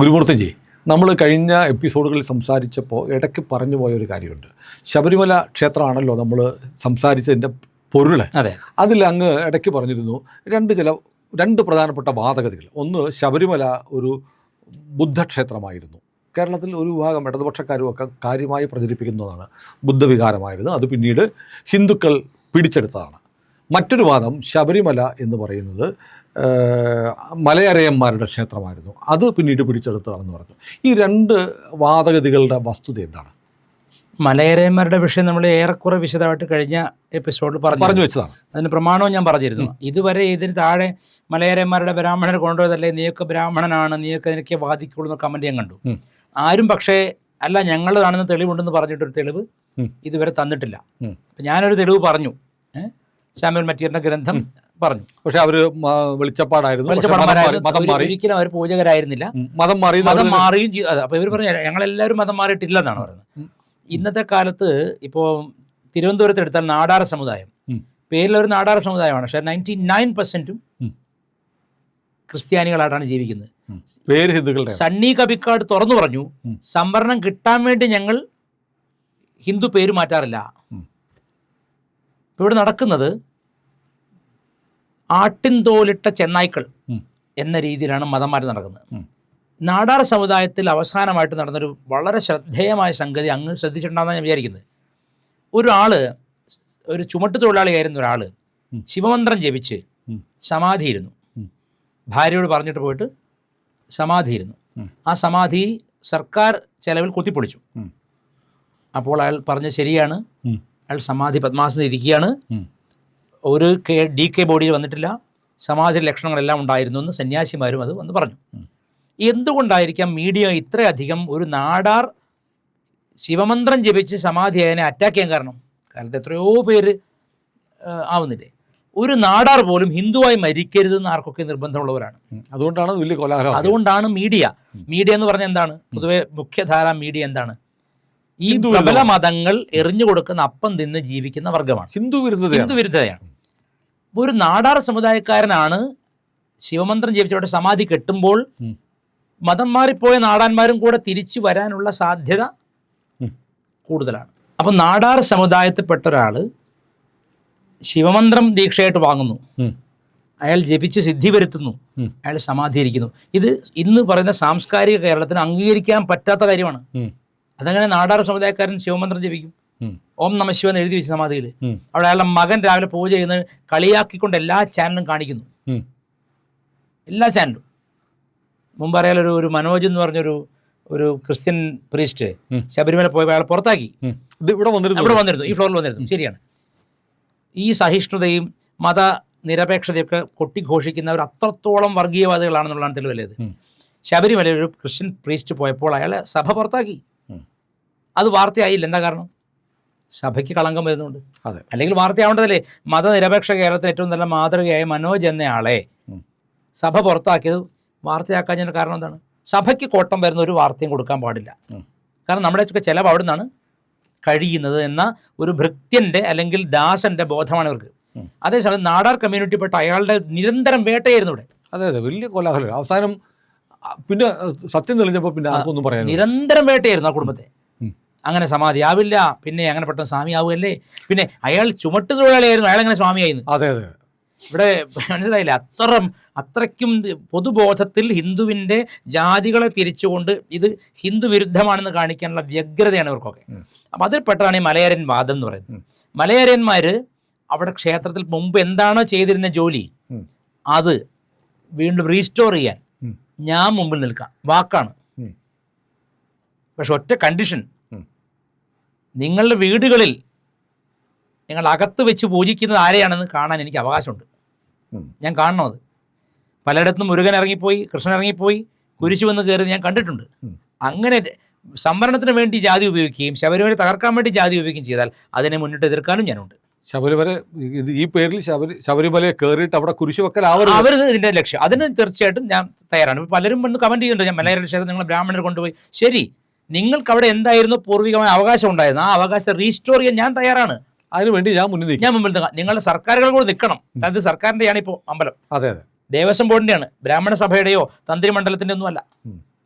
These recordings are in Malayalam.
ഗുരുമൂർത്തിജി, നമ്മൾ കഴിഞ്ഞ എപ്പിസോഡുകളിൽ സംസാരിച്ചപ്പോൾ ഇടയ്ക്ക് പറഞ്ഞു പോയൊരു കാര്യമുണ്ട്. ശബരിമല ക്ഷേത്രമാണല്ലോ നമ്മൾ സംസാരിച്ചതിൻ്റെ പൊരുൾ. അതെ, അതിൽ അങ്ങ് ഇടയ്ക്ക് പറഞ്ഞിരുന്നു രണ്ട് പ്രധാനപ്പെട്ട വാദഗതികൾ. ഒന്ന്, ശബരിമല ഒരു ബുദ്ധക്ഷേത്രമായിരുന്നു. കേരളത്തിൽ ഒരു വിഭാഗം ഇടതുപക്ഷക്കാരുമൊക്കെ കാര്യമായി പ്രചരിപ്പിക്കുന്നതാണ് ബുദ്ധവികാരമായിരുന്നു. അത് പിന്നീട് ഹിന്ദുക്കൾ പിടിച്ചെടുത്തതാണ്. മറ്റൊരു വാദം, ശബരിമല എന്ന് പറയുന്നത് മലയരയന്മാരുടെ ക്ഷേത്രമായിരുന്നു, അത് പിന്നീട് പിടിച്ചെടുത്തതാണെന്ന് പറഞ്ഞു. ഈ രണ്ട് വാദഗതികളുടെ വസ്തുത എന്താണ്? മലയരയന്മാരുടെ വിഷയം നമ്മൾ ഏറെക്കുറെ വിശദമായിട്ട് കഴിഞ്ഞ എപ്പിസോഡിൽ പറഞ്ഞു വെച്ചതാണ്. അതിന് പ്രമാണവും ഞാൻ പറഞ്ഞിരുന്നു. ഇതുവരെ ഇതിന് താഴെ മലയരയന്മാരുടെ ബ്രാഹ്മണർ കൊണ്ടുപോയതല്ലേ, നീയൊക്കെ ബ്രാഹ്മണനാണ്, നീയൊക്കെ അതിനൊക്കെ വാദിക്കുള്ളൂ എന്ന കമൻറ്റ് ഞാൻ കണ്ടു. ആരും പക്ഷേ അല്ല ഞങ്ങളാണെന്ന് തെളിവുണ്ടെന്ന് പറഞ്ഞിട്ടൊരു തെളിവ് ഇതുവരെ തന്നിട്ടില്ല. ഞാനൊരു തെളിവ് പറഞ്ഞു, സാമുവൽ മറ്റീറിന്റെ ഗ്രന്ഥം പറഞ്ഞു. പക്ഷെ അവര് വെളിച്ചപ്പാടായിരുന്നു, ഒരിക്കലും അവർ പൂജകരായിരുന്നില്ല, മതം മാറിയും. അപ്പൊ ഇവർ പറഞ്ഞു ഞങ്ങളെല്ലാവരും മതം മാറിയിട്ടില്ലെന്നാണ് പറയുന്നത്. ഇന്നത്തെ കാലത്ത് ഇപ്പോൾ തിരുവനന്തപുരത്ത് എടുത്താൽ നാടാർ സമുദായം, പേരിലൊരു നാടാർ സമുദായമാണ്, പക്ഷേ 99% ക്രിസ്ത്യാനികളായിട്ടാണ് ജീവിക്കുന്നത്. പേര് ഹിന്ദുക്കളുടെ. സണ്ണി കബിക്കാട് തുറന്നു പറഞ്ഞു, സംവരണം കിട്ടാൻ വേണ്ടി ഞങ്ങൾ ഹിന്ദു പേര് മാറ്റാറില്ല. ഇവിടെ നടക്കുന്നത് ആട്ടിൻ തോലിട്ട ചെന്നായ്ക്കൾ എന്ന രീതിയിലാണ് മതം മാറ്റം നടക്കുന്നത്. നാടാർ സമുദായത്തിൽ അവസാനമായിട്ട് നടന്നൊരു വളരെ ശ്രദ്ധേയമായ സംഗതി അങ്ങ് ശ്രദ്ധിച്ചിട്ടുണ്ടാകുന്ന ഞാൻ വിചാരിക്കുന്നത്. ഒരു ചുമട്ട് തൊഴിലാളിയായിരുന്ന ഒരാൾ ശിവമന്ത്രം ജപിച്ച് സമാധിയിരുന്നു. ഭാര്യയോട് പറഞ്ഞിട്ട് പോയിട്ട് സമാധിയിരുന്നു. ആ സമാധി സർക്കാർ ചെലവിൽ കുത്തിപ്പൊളിച്ചു. അപ്പോൾ അയാൾ പറഞ്ഞ ശരിയാണ്, അയാൾ സമാധി പത്മാസനത്തിൽ ഇരിക്കുകയാണ്, ഒരു DK ബോഡിയിൽ വന്നിട്ടില്ല, സമാധി ലക്ഷണങ്ങളെല്ലാം ഉണ്ടായിരുന്നു എന്ന് സന്യാസിമാരും അത് വന്ന് പറഞ്ഞു. എന്തുകൊണ്ടായിരിക്കാം മീഡിയ ഇത്രയധികം ഒരു നാടാർ ശിവമന്ത്രം ജപിച്ച് സമാധി അതിനെ അറ്റാക്ക് ചെയ്യാൻ കാരണം? കാലത്ത് എത്രയോ പേര് ആവുന്നില്ലേ? ഒരു നാടാർ പോലും ഹിന്ദുവായി മരിക്കരുതെന്ന് ആർക്കൊക്കെ നിർബന്ധമുള്ളവരാണ്. അതുകൊണ്ടാണ് വലിയ കോലാഹലം. അതുകൊണ്ടാണ് മീഡിയ എന്ന് പറഞ്ഞാൽ എന്താണ്? പൊതുവെ മുഖ്യധാര മീഡിയ എന്താണ്? ഈ പ്രബല മതങ്ങൾ എറിഞ്ഞു കൊടുക്കുന്ന അപ്പം തിന്ന് ജീവിക്കുന്ന വർഗമാണ്, ഹിന്ദു വിരുദ്ധതയാണ്. ഒരു നാടാർ സമുദായക്കാരനാണ് ശിവമന്ത്രം ജപിച്ചവരുടെ സമാധി കെട്ടുമ്പോൾ മതം മാറിപ്പോയ നാടാന്മാരും കൂടെ തിരിച്ചു വരാനുള്ള സാധ്യത കൂടുതലാണ്. അപ്പം നാടാർ സമുദായത്തിൽപ്പെട്ട ഒരാൾ ശിവമന്ത്രം ദീക്ഷയായിട്ട് വാങ്ങുന്നു, അയാൾ ജപിച്ച് സിദ്ധി വരുത്തുന്നു, അയാൾ സമാധിയിരിക്കുന്നു. ഇത് ഇന്ന് പറയുന്ന സാംസ്കാരിക കേരളത്തിന് അംഗീകരിക്കാൻ പറ്റാത്ത കാര്യമാണ്. അതങ്ങനെ നാടാർ സമുദായക്കാരൻ ശിവമന്ത്രം ജപിക്കും, ഓം നമ ശിവ എന്ന് എഴുതി വെച്ച സമാധിയിൽ. അവിടെ അയാളുടെ മകൻ രാവിലെ പൂജ ചെയ്യുന്നത് കളിയാക്കിക്കൊണ്ട് എല്ലാ ചാനലും കാണിക്കുന്നു, എല്ലാ ചാനലും. മുമ്പ് അറിയാലൊരു ഒരു മനോജ് എന്ന് പറഞ്ഞൊരു ക്രിസ്ത്യൻ പ്രീസ്റ്റ് ശബരിമല പോയപ്പോൾ അയാൾ പുറത്താക്കി. ഇവിടെ വന്നിരുന്നു, ഈ ഫ്ലോറിൽ വന്നിരുന്നു. ശരിയാണ്. ഈ സഹിഷ്ണുതയും മതനിരപേക്ഷതയൊക്കെ കൊട്ടിഘോഷിക്കുന്നവർ അത്രത്തോളം വർഗീയവാദികളാണെന്നുള്ളതാണ് തെളിവല്ലേത്. ശബരിമലയിൽ ഒരു ക്രിസ്ത്യൻ പ്രീസ്റ്റ് പോയപ്പോൾ അയാളെ സഭ പുറത്താക്കി. അത് വാർത്തയായില്ല. എന്താ കാരണം? സഭയ്ക്ക് കളങ്കം വരുന്നുണ്ട്. അല്ലെങ്കിൽ വാർത്തയാവേണ്ടതല്ലേ? മതനിരപേക്ഷ കേരളത്തിന് ഏറ്റവും നല്ല മാതൃകയായ മനോജ് എന്നയാളെ സഭ പുറത്താക്കിയത് വാർത്തയാക്കാഞ്ഞതിന് കാരണം എന്താണ്? സഭയ്ക്ക് കോട്ടം വരുന്ന ഒരു വാർത്തയും കൊടുക്കാൻ പാടില്ല. കാരണം നമ്മുടെയൊക്കെ ചിലവ് അവിടെ നിന്നാണ് കഴിയുന്നത് എന്ന ഒരു ഭൃത്യൻ്റെ അല്ലെങ്കിൽ ദാസന്റെ ബോധമാണ് ഇവർക്ക്. അതേസമയം നാടാർ കമ്മ്യൂണിറ്റിപ്പെട്ട അയാളുടെ നിരന്തരം വേട്ടയായിരുന്നു ഇവിടെ. അതെ, വലിയ കോലാഹലം. അവസാനം പിന്നെ സത്യം തെളിഞ്ഞപ്പോൾ പിന്നെ ആർക്കൊന്നും പറയാൻ, നിരന്തരം വേട്ടയായിരുന്നു ആ കുടുംബത്തെ. അങ്ങനെ സമാധി ആവില്ല, പിന്നെ അങ്ങനെ പെട്ടെന്ന് സ്വാമി ആവുകയല്ലേ, പിന്നെ അയാൾ ചുമട്ട് തൊഴിലാളിയായിരുന്നു, അയാൾ അങ്ങനെ സ്വാമിയായിരുന്നു. അതെ, ഇവിടെ മനസ്സിലായില്ല. അത്രയ്ക്കും പൊതുബോധത്തിൽ ഹിന്ദുവിൻ്റെ ജാതികളെ തിരിച്ചുകൊണ്ട് ഇത് ഹിന്ദു വിരുദ്ധമാണെന്ന് കാണിക്കാനുള്ള വ്യഗ്രതയാണ് ഇവർക്കൊക്കെ. അപ്പം അതിൽപ്പെട്ടതാണ് ഈ മലയരൻ വാദം എന്ന് പറയുന്നത്. മലയരന്മാർ അവിടെ ക്ഷേത്രത്തിൽ മുമ്പ് എന്താണോ ചെയ്തിരുന്ന ജോലി അത് വീണ്ടും റീസ്റ്റോർ ചെയ്യാൻ ഞാൻ മുമ്പിൽ നിൽക്കാം, വാക്കാണ്. പക്ഷെ ഒറ്റ കണ്ടീഷൻ, നിങ്ങളുടെ വീടുകളിൽ നിങ്ങൾ അകത്ത് വെച്ച് പൂജിക്കുന്നത് ആരെയാണെന്ന് കാണാൻ എനിക്ക് അവകാശമുണ്ട്. ഞാൻ കാണണം. അത് പലയിടത്തും മുരുകൻ ഇറങ്ങിപ്പോയി, കൃഷ്ണൻ ഇറങ്ങിപ്പോയി, കുരിശു വന്ന് കയറി ഞാൻ കണ്ടിട്ടുണ്ട്. അങ്ങനെ സംവരണത്തിന് വേണ്ടി ജാതി ഉപയോഗിക്കുകയും ശബരിമല തകർക്കാൻ വേണ്ടി ജാതി ഉപയോഗിക്കുകയും ചെയ്താൽ അതിനെ മുന്നിട്ട് എതിർക്കാനും ഞാനുണ്ട്. ശബരിമല ഈ പേരിൽ ശബരിമലയെ കയറിയിട്ട് അവിടെ കുരിശു വെക്കൽ ഇതിൻ്റെ ലക്ഷ്യം. അതിന് തീർച്ചയായിട്ടും ഞാൻ തയ്യാറാണ്. പലരും വന്ന് കമൻറ്റ് ചെയ്യുന്നുണ്ട്, ഞാൻ മലയാള ക്ഷേത്രം നിങ്ങൾ ബ്രാഹ്മണർ കൊണ്ടുപോയി. ശരി, നിങ്ങൾക്ക് അവിടെ എന്തായിരുന്നു പൂർവികമായ അവകാശം ഉണ്ടായിരുന്നു, ആ അവകാശം റീസ്റ്റോർ ചെയ്യാൻ ഞാൻ തയ്യാറാണ്. അതിനുവേണ്ടി ഞാൻ മുന്നിൽ നിൽക്കാം. നിങ്ങളുടെ സർക്കാരുകൾ കൂടെ നിൽക്കണം. അത് സർക്കാരിൻ്റെയാണ് ഇപ്പോൾ അമ്പലം. അതെ, ദേവസ്വം ബോർഡിൻ്റെയാണ്, ബ്രാഹ്മണ സഭയുടെയോ തന്ത്രി മണ്ഡലത്തിൻ്റെ ഒന്നും അല്ല.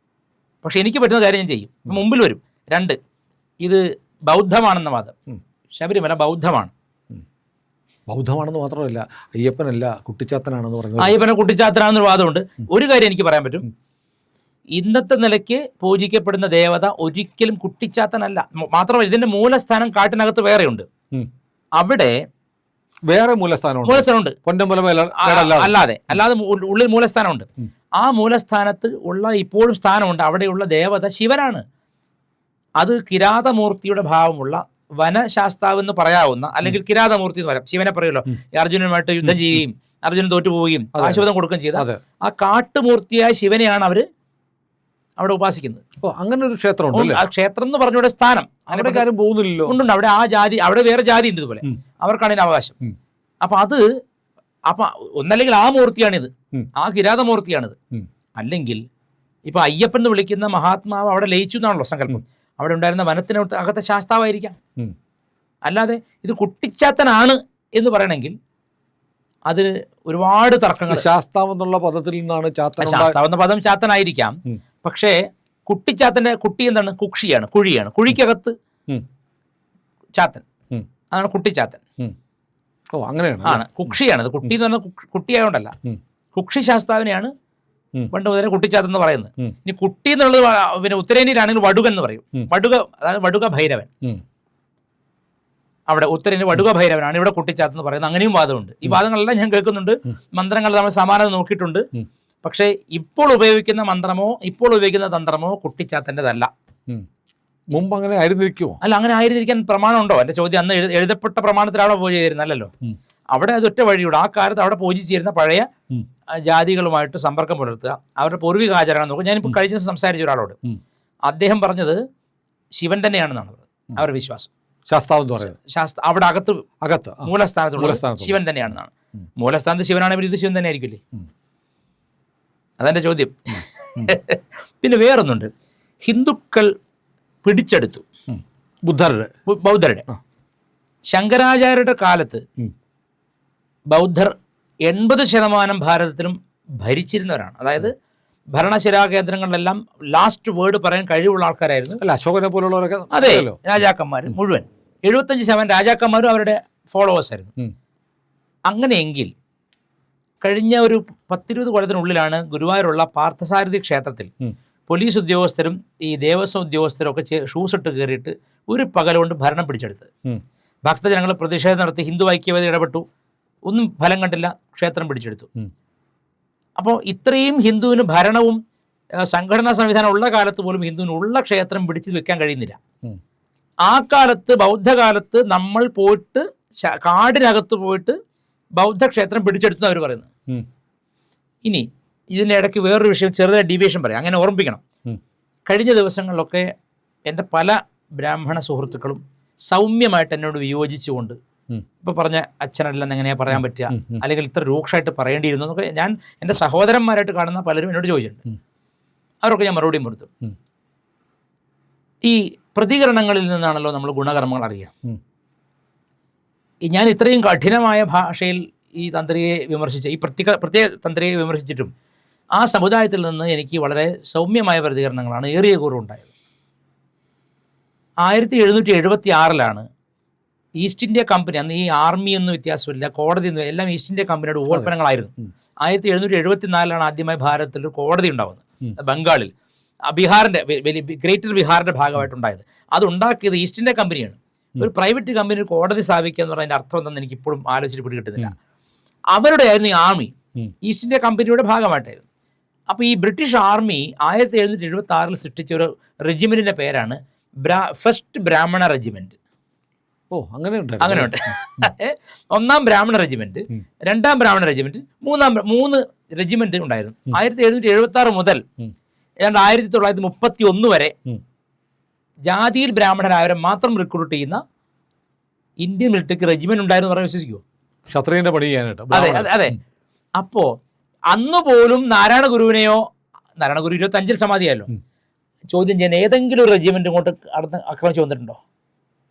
പക്ഷെ എനിക്ക് പറ്റുന്ന കാര്യം ഞാൻ ചെയ്യും, മുമ്പിൽ വരും. 2, ഇത് ബൗദ്ധമാണെന്ന വാദം. ശബരിമല ബൗദ്ധമാണ്. ബൗദ്ധമാണെന്ന് മാത്രമല്ല, അയ്യപ്പനല്ല കുട്ടിച്ചാത്തനാണെന്ന് പറഞ്ഞു. അയ്യപ്പനെ കുട്ടിച്ചാത്തനാണെന്നൊരു വാദമുണ്ട്. ഒരു കാര്യം എനിക്ക് പറയാൻ പറ്റും, ഇന്നത്തെ നിലയ്ക്ക് പൂജിക്കപ്പെടുന്ന ദേവത ഒരിക്കലും കുട്ടിച്ചാത്തനല്ല. മാത്രമല്ല ഇതിന്റെ മൂലസ്ഥാനം കാട്ടിനകത്ത് വേറെയുണ്ട്. അവിടെ വേറെ മൂലസ്ഥാനമുണ്ട്. അല്ലാതെ ഉള്ളിൽ മൂലസ്ഥാനമുണ്ട്. ആ മൂലസ്ഥാനത്ത് ഉള്ള ഇപ്പോഴും സ്ഥാനമുണ്ട്. അവിടെയുള്ള ദേവത ശിവനാണ്. അത് കിരാതമൂർത്തിയുടെ ഭാവമുള്ള വനശാസ്താവ് എന്ന് പറയാവുന്ന, അല്ലെങ്കിൽ കിരാതമൂർത്തി എന്ന് പറയാം. ശിവനെ പറയുമല്ലോ, അർജുനനുമായിട്ട് യുദ്ധം ചെയ്യുകയും അർജുനൻ തോറ്റുപോവുകയും ആശീർവാദം കൊടുക്കുകയും ചെയ്ത ആ കാട്ടുമൂർത്തിയായ ശിവനെയാണ് അവര് അവിടെ ഉപാസിക്കുന്നത്. അങ്ങനെ ഒരു ക്ഷേത്രം, ആ ക്ഷേത്രം എന്ന് പറഞ്ഞ സ്ഥാനം അവിടെ കാര്യം പോകുന്നില്ലല്ലോ. ഉണ്ട്. അവിടെ ആ ജാതി, അവിടെ വേറെ ജാതി ഉണ്ട് ഇതുപോലെ, അവർക്കാണ് ഇതിന് അവകാശം. അപ്പൊ ഒന്നല്ലെങ്കിൽ ആ മൂർത്തിയാണിത്, ആ കിരാതമൂർത്തിയാണിത്. അല്ലെങ്കിൽ ഇപ്പൊ അയ്യപ്പൻ എന്ന് വിളിക്കുന്ന മഹാത്മാവ് അവിടെ ലയിച്ചു എന്നാണല്ലോ സങ്കല്പം. അവിടെ ഉണ്ടായിരുന്ന വനത്തിനകത്ത് അകത്തെ ശാസ്താവായിരിക്കാം. അല്ലാതെ ഇത് കുട്ടിച്ചാത്തനാണ് എന്ന് പറയണമെങ്കിൽ അതിന് ഒരുപാട് തർക്കങ്ങൾ. ശാസ്താവ് എന്നുള്ള പദത്തിൽ നിന്നാണ് ശാസ്താവ് എന്ന പദം ചാത്തനായിരിക്കാം. പക്ഷേ കുട്ടിച്ചാത്തന്റെ കുട്ടി എന്താണ്? കുക്ഷിയാണ്, കുഴിയാണ്. കുഴിക്കകത്ത് ചാത്തൻ, അതാണ് കുട്ടിച്ചാത്തൻ. ആണ്, കുക്ഷിയാണത്. കുട്ടി എന്ന് പറഞ്ഞാൽ കുട്ടിയായോണ്ടല്ല, കുക്ഷി ശാസ്താവിനെയാണ് പണ്ട് മുതലേ കുട്ടിച്ചാത്തൻ എന്ന് പറയുന്നത്. ഇനി കുട്ടി എന്നുള്ളത് പിന്നെ ഉത്തരേന്ത്യയിലാണെങ്കിൽ വടുകൻ എന്ന് പറയും. വടുക, അതാണ് വടുക ഭൈരവൻ. അവിടെ ഉത്തരേന്ത്യ വടുക ഭൈരവനാണ്, ഇവിടെ കുട്ടിച്ചാത്തൻ എന്ന് പറയുന്നത്. അങ്ങനെയും വാദമുണ്ട്. ഈ വാദങ്ങളെല്ലാം ഞാൻ കേൾക്കുന്നുണ്ട്. മന്ത്രങ്ങൾ നമ്മൾ സമാനത നോക്കിയിട്ടുണ്ട്. പക്ഷേ ഇപ്പോൾ ഉപയോഗിക്കുന്ന മന്ത്രമോ ഇപ്പോൾ ഉപയോഗിക്കുന്ന തന്ത്രമോ കുട്ടിച്ചാത്തൻ്റെതല്ല. മുമ്പ് അങ്ങനെ ആയിരുന്നിരിക്കുമോ? അല്ല, അങ്ങനെ ആയിരുന്നിരിക്കാൻ പ്രമാണമുണ്ടോ? എൻ്റെ ചോദ്യം, അന്ന് എഴുതപ്പെട്ട പ്രമാണത്തിലാണ് പൂജ ചെയ്തിരുന്നല്ലോ. അവിടെ അതൊറ്റ വഴിയൂടെ. ആ കാലത്ത് അവിടെ പൂജിച്ചിരുന്ന പഴയ ജാതികളുമായിട്ട് സമ്പർക്കം പുലർത്തുക, അവരുടെ പൂർവികാചാരങ്ങൾ നോക്കുക. ഞാനിപ്പോൾ കഴിഞ്ഞ ദിവസം സംസാരിച്ച ഒരാളോട്, അദ്ദേഹം പറഞ്ഞത് ശിവൻ തന്നെയാണെന്നാണ് അവരുടെ വിശ്വാസം. അവിടെ അകത്ത് മൂലസ്ഥാനത്തുള്ള ശിവൻ തന്നെയാണെന്നാണ്. മൂലസ്ഥാനത്ത് ശിവനാണെങ്കിൽ ഇത് ശിവൻ തന്നെ ആയിരിക്കില്ലേ? അതെൻ്റെ ചോദ്യം. പിന്നെ വേറൊന്നുണ്ട്, ഹിന്ദുക്കൾ പിടിച്ചെടുത്തു ബൗദ്ധരുടെ. ശങ്കരാചാര്യരുടെ കാലത്ത് ബൗദ്ധർ 80% ഭാരതത്തിലും ഭരിച്ചിരുന്നവരാണ്. അതായത് ഭരണശിലാ കേന്ദ്രങ്ങളിലെല്ലാം ലാസ്റ്റ് വേർഡ് പറയാൻ കഴിവുള്ള ആൾക്കാരായിരുന്നു. അല്ല, അശോകനെ പോലുള്ളവരൊക്കെ. അതെ, രാജാക്കന്മാർ മുഴുവൻ 75% രാജാക്കന്മാരും അവരുടെ ഫോളോവേഴ്സ് ആയിരുന്നു. അങ്ങനെയെങ്കിൽ കഴിഞ്ഞ ഒരു 10-20 കൊല്ലത്തിനുള്ളിലാണ് ഗുരുവായൂരുള്ള പാർത്ഥസാരഥി ക്ഷേത്രത്തിൽ പോലീസ് ഉദ്യോഗസ്ഥരും ഈ ദേവസ്വം ഉദ്യോഗസ്ഥരും ഒക്കെ ഷൂസ് ഇട്ട് കയറിയിട്ട് ഒരു പകൽ കൊണ്ട് ഭരണം പിടിച്ചെടുത്ത്. ഭക്തജനങ്ങൾ പ്രതിഷേധം നടത്തി, ഹിന്ദു ഐക്യവേദി ഇടപെട്ടു, ഒന്നും ഫലം കണ്ടില്ല, ക്ഷേത്രം പിടിച്ചെടുത്തു. അപ്പോൾ ഇത്രയും ഹിന്ദുവിന് ഭരണവും സംഘടനാ സംവിധാനം ഉള്ള കാലത്ത് പോലും ഹിന്ദുവിന് ഉള്ള ക്ഷേത്രം പിടിച്ചു വെക്കാൻ കഴിയുന്നില്ല. ആ കാലത്ത്, ബൗദ്ധകാലത്ത് നമ്മൾ പോയിട്ട് കാടിനകത്ത് പോയിട്ട് ബൗദ്ധക്ഷേത്രം പിടിച്ചെടുത്തു അവർ പറയുന്നത്. ഇനി ഇതിൻ്റെ ഇടയ്ക്ക് വേറൊരു വിഷയം, ചെറുതായ ഡീവിയേഷൻ പറയാം, അങ്ങനെ ഓർമ്മിപ്പിക്കണം. കഴിഞ്ഞ ദിവസങ്ങളിലൊക്കെ എൻ്റെ പല ബ്രാഹ്മണ സുഹൃത്തുക്കളും സൗമ്യമായിട്ട് എന്നോട് വിയോജിച്ചുകൊണ്ട്, ഇപ്പോൾ പറഞ്ഞ അച്ഛനല്ലെന്ന് എങ്ങനെയാണ് പറയാൻ പറ്റുക, അല്ലെങ്കിൽ ഇത്ര രൂക്ഷമായിട്ട് പറയേണ്ടിയിരുന്നു എന്നൊക്കെ ഞാൻ എൻ്റെ സഹോദരന്മാരായിട്ട് കാണുന്ന പലരും എന്നോട് ചോദിച്ചിട്ടുണ്ട്. അവരൊക്കെ ഞാൻ മറുപടിയും കൊടുത്തു. ഈ പ്രതികരണങ്ങളിൽ നിന്നാണല്ലോ നമ്മൾ ഗുണകർമ്മങ്ങൾ അറിയാം. ഞാൻ ഇത്രയും കഠിനമായ ഭാഷയിൽ ഈ തന്ത്രിയെ വിമർശിച്ച, ഈ പ്രത്യേക തന്ത്രിയെ വിമർശിച്ചിട്ടും ആ സമുദായത്തിൽ നിന്ന് എനിക്ക് വളരെ സൗമ്യമായ പ്രതികരണങ്ങളാണ് ഏറിയ കൂറുണ്ടായത്. 1776 ഈസ്റ്റ് ഇന്ത്യ കമ്പനി, അന്ന് ഈ ആർമി ഒന്നും വ്യത്യാസമില്ല, കോടതി ഒന്നും, എല്ലാം ഈസ്റ്റ് ഇന്ത്യ കമ്പനിയുടെ ഉപോൽപ്പന്നങ്ങളായിരുന്നു. 1774 ആദ്യമായി ഭാരതത്തിൽ ഒരു കോടതി ഉണ്ടാവുന്നത്, ബംഗാളിൽ, ബീഹാറിൻ്റെ ഗ്രേറ്റർ ബീഹാറിൻ്റെ ഭാഗമായിട്ടുണ്ടായത്. അതുണ്ടാക്കിയത് ഈസ്റ്റ് ഇന്ത്യ കമ്പനിയാണ്. ഒരു പ്രൈവറ്റ് കമ്പനി ഒരു കോടതി സ്ഥാപിക്കുക എന്ന് പറഞ്ഞാൽ അതിൻ്റെ അർത്ഥം എന്താണെന്ന് എനിക്ക് ഇപ്പോഴും ആലോചിച്ച് പിടികിട്ടുന്നില്ല. അവരുടെ ആയിരുന്നു ഈ ആർമി, ഈസ്റ്റ് ഇന്ത്യ കമ്പനിയുടെ ഭാഗമായിട്ടായിരുന്നു. അപ്പോൾ ഈ ബ്രിട്ടീഷ് ആർമി 1776 സൃഷ്ടിച്ച ഒരു റെജിമെൻറ്റിൻ്റെ പേരാണ് ഫസ്റ്റ് ബ്രാഹ്മണ റെജിമെൻറ്റ്. അങ്ങനെയുണ്ട്. ഒന്നാം ബ്രാഹ്മണ റെജിമെൻറ്റ്, രണ്ടാം ബ്രാഹ്മണ റെജിമെൻറ്റ്, മൂന്ന് റെജിമെൻറ്റ് ഉണ്ടായിരുന്നു. 1776 മുതൽ ഏതാണ്ട് 1931 വരെ ജാതിയിൽ ബ്രാഹ്മണരായവരെ മാത്രം റിക്രൂട്ട് ചെയ്യുന്ന ഇന്ത്യൻ മിലിറ്ററിക്ക് റെജിമെന്റ് ഉണ്ടായിരുന്നു പറഞ്ഞാൽ വിശ്വസിക്കുമോ? ക്ഷത്രിയന്റെ പണി ചെയ്യാനായിട്ട്. അതെ. അപ്പോൾ അന്ന് പോലും നാരായണ ഗുരുവിനെയോ, നാരായണ ഗുരു 25 സമാധിയായല്ലോ, ചോദ്യം ചെയ്യാൻ ഏതെങ്കിലും ഒരു റെജിമെന്റ് കൊണ്ട് ആക്രമിച്ചു വന്നിട്ടുണ്ടോ?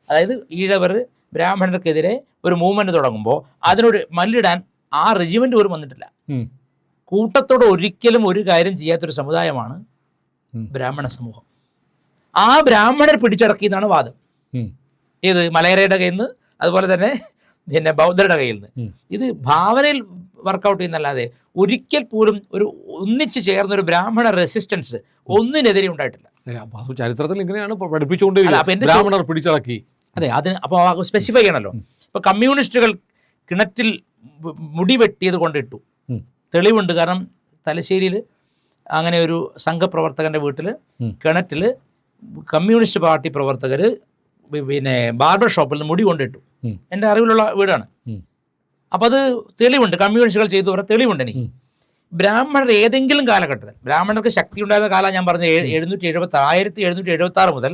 അതായത് ഈഴവർ ബ്രാഹ്മണർക്കെതിരെ ഒരു മൂവ്മെന്റ് തുടങ്ങുമ്പോൾ അതിനോട് മല്ലിടാൻ ആ റെജിമെന്റ് പോലും വന്നിട്ടില്ല. കൂട്ടത്തോടെ ഒരിക്കലും ഒരു കാര്യം ചെയ്യാത്തൊരു സമുദായമാണ് ബ്രാഹ്മണ സമൂഹം. ആ ബ്രാഹ്മണർ പിടിച്ചടക്കിയെന്നാണ് വാദം. ഏത് മലയരയുടെ കയ്യിൽ നിന്ന്, അതുപോലെ തന്നെ പിന്നെ ബൗദ്ധരുടെ കയ്യിൽ നിന്ന്. ഇത് ഭാവനയിൽ വർക്കൗട്ട് ചെയ്യുന്നല്ലാതെ ഒരിക്കൽ പോലും ഒരു ഒന്നിച്ചു ചേർന്നൊരു ബ്രാഹ്മണ റെസിസ്റ്റൻസ് ഒന്നിനെതിരെ ഉണ്ടായിട്ടില്ല. ചരിത്രത്തിൽ ഇങ്ങനെയാണ് പഠിപ്പിച്ചുകൊണ്ടിരിക്കുന്നത്, ബ്രാഹ്മണർ പിടിച്ചടക്കി. അതെ, അതിന് അപ്പോൾ സ്പെസിഫൈ ചെയ്യണമല്ലോ. ഇപ്പോൾ കമ്മ്യൂണിസ്റ്റുകൾ കിണറ്റിൽ മുടി വെട്ടിയത് കൊണ്ടിട്ടു, തെളിവുണ്ട്. കാരണം തലശ്ശേരിയിൽ അങ്ങനെ ഒരു സംഘപ്രവർത്തകൻ്റെ വീട്ടിൽ കിണറ്റിൽ കമ്മ്യൂണിസ്റ്റ് പാർട്ടി പ്രവർത്തകർ പിന്നെ ബാർബർ ഷോപ്പിൽ നിന്ന് മുടി കൊണ്ടിട്ടു. എൻ്റെ അറിവിലുള്ള വീടാണ്. അപ്പോൾ അത് തെളിവുണ്ട്, കമ്മ്യൂണിസ്റ്റുകൾ ചെയ്തു പറഞ്ഞ തെളിവുണ്ട് എനിക്ക്. ബ്രാഹ്മണർ ഏതെങ്കിലും കാലഘട്ടത്തിൽ, ബ്രാഹ്മണർക്ക് ശക്തി ഉണ്ടായിരുന്ന കാലം ഞാൻ പറഞ്ഞ 1776 മുതൽ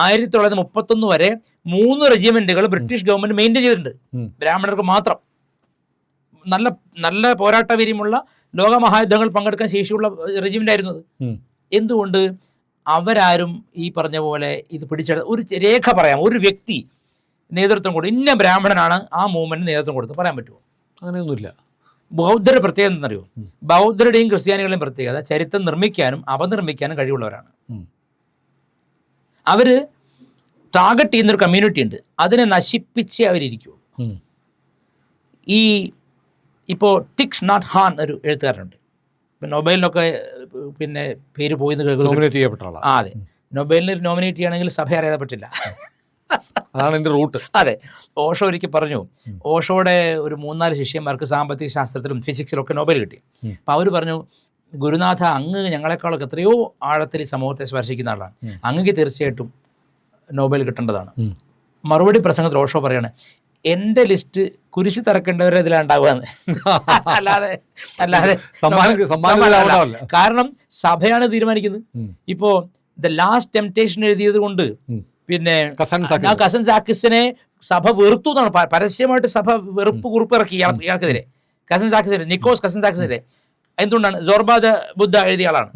1931 വരെ 3 റെജിമെന്റുകൾ ബ്രിട്ടീഷ് ഗവൺമെന്റ് മെയിൻറ്റെയിൻ ചെയ്തിട്ടുണ്ട് ബ്രാഹ്മണർക്ക് മാത്രം. നല്ല നല്ല പോരാട്ട വീര്യമുള്ള ലോകമഹായുദ്ധങ്ങൾ പങ്കെടുക്കാൻ ശേഷിയുള്ള റെജിമെന്റ് ആയിരുന്നു അത്. എന്തുകൊണ്ട്? അവരാരും ഈ പറഞ്ഞ പോലെ ഇത് പിടിച്ചെടുത്ത ഒരു രേഖ പറയാം, ഒരു വ്യക്തി നേതൃത്വം കൊടുത്തു, ഇന്ന ബ്രാഹ്മണനാണ് ആ മൂവ്മെന്റിന് നേതൃത്വം കൊടുത്ത് പറയാൻ പറ്റുമോ? അങ്ങനെയൊന്നുമില്ല. ബൗദ്ധരുടെ പ്രത്യേകത എന്നറിയോ? ബൗദ്ധരുടെയും ക്രിസ്ത്യാനികളുടെയും പ്രത്യേകത ചരിത്രം നിർമ്മിക്കാനും അപനിർമ്മിക്കാനും കഴിവുള്ളവരാണ്. അവര് ടാർഗറ്റ് ചെയ്യുന്നൊരു കമ്മ്യൂണിറ്റി ഉണ്ട്, അതിനെ നശിപ്പിച്ചേ അവരിയ്ക്കുള്ളൂ. ഇപ്പോൾ ടിക് നാട്ട് ഹാൻ ഒരു എഴുത്തുകാരനുണ്ട്, നൊബേലിനൊക്കെ പിന്നെ പേര് പോയിന്ന് കേൾക്കുന്നു. അതെ, നൊബേലിന് നോമിനേറ്റ് ചെയ്യുകയാണെങ്കിൽ സഭ അറിയാതെ പറ്റില്ല. അതാണ് എൻ്റെ റൂട്ട്. അതെ, ഓഷോ ഒരിക്കൽ പറഞ്ഞു, ഓഷോയുടെ ഒരു 3-4 ശിഷ്യന്മാർക്ക് സാമ്പത്തിക ശാസ്ത്രത്തിലും ഫിസിക്സിലും ഒക്കെ നൊബേൽ കിട്ടി. അപ്പോൾ അവർ പറഞ്ഞു, ഗുരുനാഥ, അങ്ങ് ഞങ്ങളെക്കാളൊക്കെ എത്രയോ ആഴത്തിൽ സമൂഹത്തെ സ്പർശിക്കുന്ന ആളാണ്, അങ്ങക്ക് തീർച്ചയായിട്ടും നൊബേൽ കിട്ടേണ്ടതാണ്. മറുപടി പ്രസംഗത്തിൽ ഓഷോ പറയാണ്, എൻ്റെ ലിസ്റ്റ് കുരിശ് തറക്കേണ്ടവരെ ഇതിലുണ്ടാവുകയെന്ന്, അല്ലാതെ കാരണം സഭയാണ് തീരുമാനിക്കുന്നത്. ഇപ്പോൾ ദ ലാസ്റ്റ് ടെംപ്റ്റേഷൻ എഴുതിയത് കൊണ്ട് പിന്നെ കസൻ സാക്കിസിനെ സഭ വെറുത്തു എന്നാണ് പരസ്യമായിട്ട് സഭ വെറുപ്പ് കുറിപ്പ് ഇറക്കി ഇയാൾക്കെതിരെ. കസൻ സാക്കിസിനെ, നിക്കോസ് കസൻ സാക്കിസിനെ. എന്തുകൊണ്ടാണ്? സോർബാദ ബുദ്ധ എഴുതിയ ആളാണ്,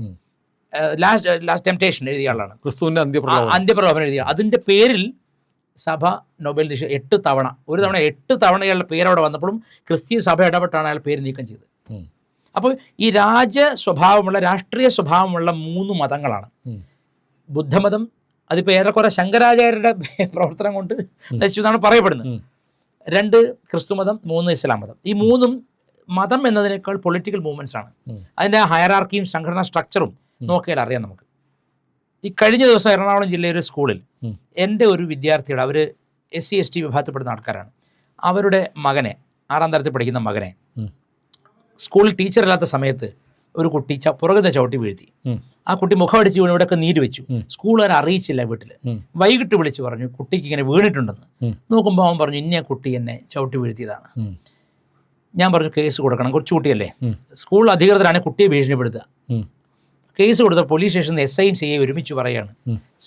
ലാസ്റ്റ് ടെംപ്റ്റേഷൻ എഴുതിയ ആളാണ്, ക്രിസ്തുവിന്റെ അന്ത്യപ്രലോഭനം എഴുതിയ. അതിന്റെ പേരിൽ സഭ നൊബേൽ 8 തവണ, ഒരു തവണ 8 തവണ അയാളുടെ പേര് അവിടെ വന്നപ്പോഴും ക്രിസ്തീയ സഭ ഇടപെട്ടാണ് അയാൾ പേര് നീക്കം ചെയ്തത്. അപ്പോൾ ഈ രാഷ്ട്രീയ സ്വഭാവമുള്ള 3 മതങ്ങളാണ്. ബുദ്ധമതം അതിപ്പോൾ ഏറെക്കുറെ ശങ്കരാചാര്യരുടെ പ്രവർത്തനം കൊണ്ട് നശിച്ചു എന്നാണ് പറയപ്പെടുന്നത്. 2 ക്രിസ്തുമതം, 3 ഇസ്ലാം മതം. ഈ 3ഉം മതം എന്നതിനേക്കാൾ പൊളിറ്റിക്കൽ മൂവ്മെന്റ്സ് ആണ്. അതിൻ്റെ ഹയറാർക്കിയും സംഘടനാ സ്ട്രക്ചറും നോക്കിയാൽ അറിയാം നമുക്ക്. ഈ കഴിഞ്ഞ ദിവസം എറണാകുളം ജില്ലയിലെ ഒരു സ്കൂളിൽ എൻ്റെ ഒരു വിദ്യാർത്ഥിയുടെ, അവർ SC/ST വിഭാഗത്തിൽപ്പെടുന്ന ആൾക്കാരാണ്, അവരുടെ മകനെ, 6ാം തരത്തിൽ പഠിക്കുന്ന മകനെ സ്കൂളിൽ ടീച്ചറില്ലാത്ത സമയത്ത് ഒരു കുട്ടി പുറകുന്ന ചവിട്ടി വീഴ്ത്തി. ആ കുട്ടി മുഖമടിച്ച് വീണ് ഇവിടെയൊക്കെ നീര് വെച്ചു. സ്കൂളുകാർ അറിയിച്ചില്ല വീട്ടിൽ. വൈകിട്ട് വിളിച്ച് പറഞ്ഞു കുട്ടിക്ക് ഇങ്ങനെ വീണിട്ടുണ്ടെന്ന്. നോക്കുമ്പോൾ അവൻ പറഞ്ഞു, ഇന്ന കുട്ടി എന്നെ ചവിട്ടി വീഴ്ത്തിയതാണ്. ഞാൻ പറഞ്ഞു കേസ് കൊടുക്കണം, കൊച്ചുകുട്ടിയല്ലേ. സ്കൂൾ അധികൃതരാണ് കുട്ടിയെ ഭീഷണിപ്പെടുത്തുക. കേസ് കൊടുത്ത പോലീസ് സ്റ്റേഷനിൽ SIയും CIയും ഒരുമിച്ച് പറയാണ്,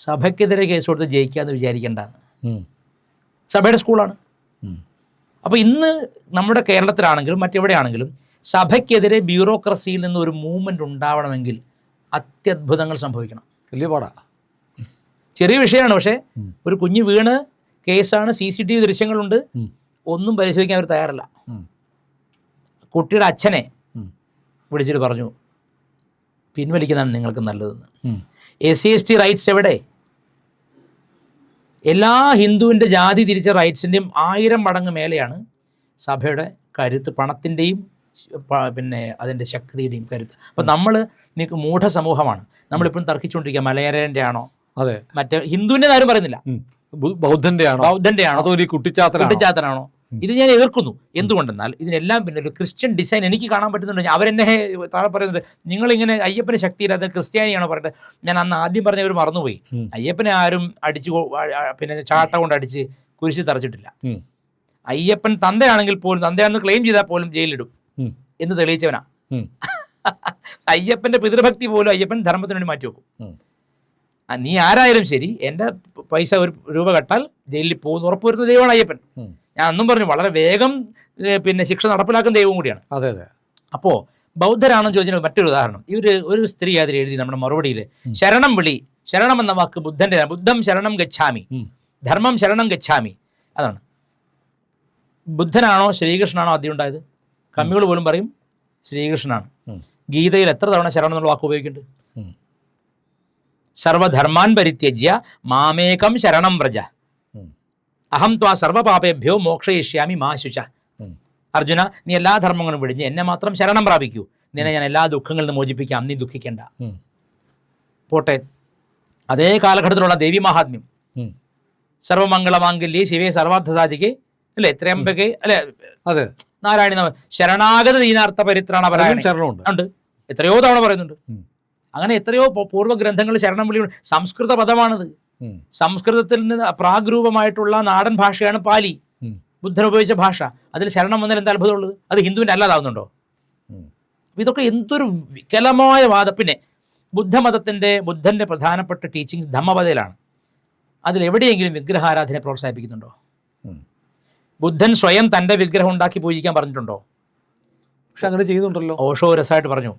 സഭയ്ക്കെതിരെ കേസ് കൊടുത്ത് ജയിക്കാമെന്ന് വിചാരിക്കേണ്ടെന്ന്. സഭയുടെ സ്കൂളാണ്. അപ്പോൾ ഇന്ന് നമ്മുടെ കേരളത്തിലാണെങ്കിലും മറ്റെവിടെയാണെങ്കിലും സഭയ്ക്കെതിരെ ബ്യൂറോക്രസിയിൽ നിന്ന് ഒരു മൂവ്മെന്റ് ഉണ്ടാവണമെങ്കിൽ അത്യത്ഭുതങ്ങൾ സംഭവിക്കണം. വലിയ പാടാ. ചെറിയ വിഷയമാണ്, പക്ഷേ ഒരു കുഞ്ഞ് വീണ് കേസാണ്, CCTV ദൃശ്യങ്ങളുണ്ട്, ഒന്നും പരിശോധിക്കാൻ അവർ തയ്യാറല്ല. കുട്ടിയുടെ അച്ഛനെ വിളിച്ചിട്ട് പറഞ്ഞു, പിൻവലിക്കുന്നതാണ് നിങ്ങൾക്ക് നല്ലതെന്ന്. SC/ST റൈറ്റ്സ് എവിടെ? എല്ലാ ഹിന്ദുവിൻ്റെ ജാതി തിരിച്ച റൈറ്റ്സിൻ്റെയും 1000 മടങ്ങ് മേലെയാണ് സഭയുടെ കരുത്ത്, പണത്തിൻ്റെയും പിന്നെ അതിൻ്റെ ശക്തിയുടെയും കരുത്ത്. അപ്പം നമ്മൾ മൂഢസമൂഹമാണ്. നമ്മളിപ്പോഴും തർക്കിച്ചുകൊണ്ടിരിക്കുക, മലയരൻ്റെ ആണോ, അതെ, മറ്റേ ഹിന്ദുവിൻ്റെ ആരും പറയുന്നില്ല, ബൗദ്ധൻ്റെ ആണോ, കുട്ടിച്ചാത്തനാണോ. ഇത് ഞാൻ എതിർക്കുന്നു. എന്തുകൊണ്ടെന്നാൽ ഇതിനെല്ലാം പിന്നെ ഒരു ക്രിസ്ത്യൻ ഡിസൈൻ എനിക്ക് കാണാൻ പറ്റുന്നുണ്ട്. അവരെന്നെ താഴെ പറയുന്നത്, നിങ്ങളിങ്ങനെ അയ്യപ്പന് ശക്തിയില്ലാതെ ക്രിസ്ത്യാനിയാണോ പറയുന്നത്. ഞാൻ അന്ന് ആദ്യം പറഞ്ഞവർ മറന്നുപോയി. അയ്യപ്പനെ ആരും അടിച്ച് പിന്നെ ചാട്ട കൊണ്ട് അടിച്ച് കുരിശ് തറച്ചിട്ടില്ല. അയ്യപ്പൻ തന്തയാണെങ്കിൽ പോലും, തന്തയാണെന്ന് ക്ലെയിം ചെയ്താൽ പോലും ജയിലിലിടും എന്ന് തെളിയിച്ചവനാ. അയ്യപ്പന്റെ പിതൃഭക്തി പോലും അയ്യപ്പൻ ധർമ്മത്തിന് വേണ്ടി മാറ്റി വെക്കും. നീ ആരായാലും ശരി, എൻ്റെ പൈസ 1 രൂപ കട്ടാൽ ജയിലിൽ പോകുന്ന ഉറപ്പുവരുന്ന ദൈവമാണ് അയ്യപ്പൻ. ഞാൻ അന്നും പറഞ്ഞു, വളരെ വേഗം പിന്നെ ശിക്ഷ നടപ്പിലാക്കുന്ന ദൈവം കൂടിയാണ്. അതെ അതെ. അപ്പോൾ ബൗദ്ധരാണെന്ന് ചോദിച്ചാൽ മറ്റൊരു ഉദാഹരണം, ഒരു സ്ത്രീ അതിൽ എഴുതി നമ്മുടെ മറുപടിയിൽ, ശരണം വിളി, ശരണം എന്ന വാക്ക് ബുദ്ധൻ്റെ, ബുദ്ധം ശരണം ഗച്ഛാമി, ധർമ്മം ശരണം ഗച്ഛാമി. അതാണ്. ബുദ്ധനാണോ ശ്രീകൃഷ്ണനാണോ ആദ്യം ഉണ്ടായത്? കമ്മികൾ പോലും പറയും ശ്രീകൃഷ്ണനാണ്. ഗീതയിൽ എത്ര തവണ ശരണം എന്നുള്ള വാക്ക് ഉപയോഗിക്കുന്നുണ്ട്? സർവധർമാൻ പരിത്യജ്യ മാമേകം ശരണം വ്രജ അഹം ത്വാ സർവപാപേഭ്യോ മോക്ഷയിഷ്യാമി മാ ശുച. അർജുന, നീ എല്ലാ ധർമ്മങ്ങളും വിടിഞ്ഞ് എന്നെ മാത്രം ശരണം പ്രാപിക്കൂ, നിന്നെ ഞാൻ എല്ലാ ദുഃഖങ്ങളിൽ നിന്ന് മോചിപ്പിക്കാം, നീ ദുഃഖിക്കേണ്ട. പോട്ടെ, അതേ കാലഘട്ടത്തിലുള്ള ദേവി മഹാത്മ്യം, സർവമംഗളമാംഗല്യേ ശിവേ സർവാർത്ഥസാധികെ അല്ലെ, ത്രയംബകെ അല്ലെ, അതെ, നാരായണ ശരണാഗത ദീനാർത്ഥ പരിത്രാണ ഉണ്ട്, എത്രയോ തവണ പറയുന്നുണ്ട്. അങ്ങനെ എത്രയോ പൂർവ്വ ഗ്രന്ഥങ്ങൾ ശരണം വിളി. സംസ്കൃത പദമാണത്. സംസ്കൃതത്തിൽ നിന്ന് പ്രാഗ്രൂപമായിട്ടുള്ള നാടൻ ഭാഷയാണ് പാലി, ബുദ്ധൻ ഉപയോഗിച്ച ഭാഷ. അതിൽ ശരണം വന്നാൽ എന്താ അത്ഭുതമുള്ളത്? അത് ഹിന്ദുവിൻ്റെ അല്ലാതാവുന്നുണ്ടോ? ഇതൊക്കെ എന്തൊരു വികലമായ വാദം. പിന്നെ ബുദ്ധൻ്റെ പ്രധാനപ്പെട്ട ടീച്ചിങ്സ് ധമ്മപദയിലാണ്. അതിലെവിടെയെങ്കിലും വിഗ്രഹാരാധന പ്രോത്സാഹിപ്പിക്കുന്നുണ്ടോ? ബുദ്ധൻ സ്വയം തൻ്റെ വിഗ്രഹം ഉണ്ടാക്കി പൂജിക്കാൻ പറഞ്ഞിട്ടുണ്ടോ? പക്ഷെ അങ്ങനെ ചെയ്യുന്നുണ്ടല്ലോ. ഓഷോ രസമായിട്ട് പറഞ്ഞു.